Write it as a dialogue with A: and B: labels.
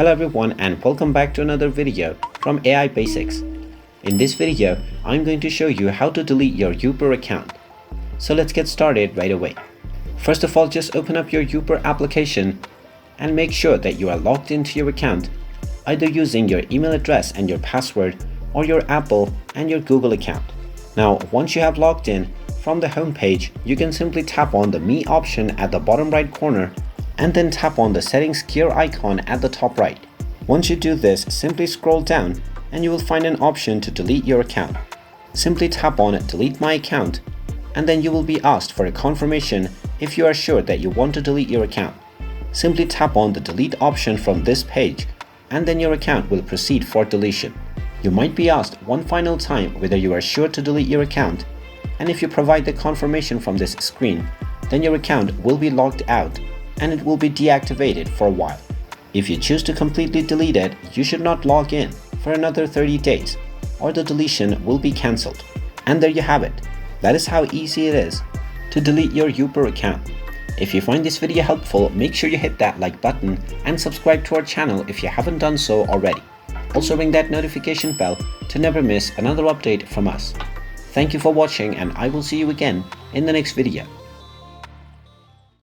A: Hello everyone and welcome back to another video from AI Basics. In this video, I'm going to show you how to delete your Youper account. So let's get started right away. First of all, just open up your Youper application and make sure that you are logged into your account, either using your email address and your password or your Apple and your Google account. Now, once you have logged in, from the home page, you can simply tap on the Me option at the bottom right corner and then tap on the settings gear icon at the top right. Once you do this, simply scroll down and you will find an option to delete your account. Simply tap on Delete My Account and then you will be asked for a confirmation if you are sure that you want to delete your account. Simply tap on the Delete option from this page and then your account will proceed for deletion. You might be asked one final time whether you are sure to delete your account, and if you provide the confirmation from this screen, then your account will be logged out and it will be deactivated for a while. If you choose to completely delete it, you should not log in for another 30 days or the deletion will be cancelled. And there you have it. That is how easy it is to delete your Youper account. If you find this video helpful, make sure you hit that like button and subscribe to our channel if you haven't done so already. Also ring that notification bell to never miss another update from us. Thank you for watching and I will see you again in the next video.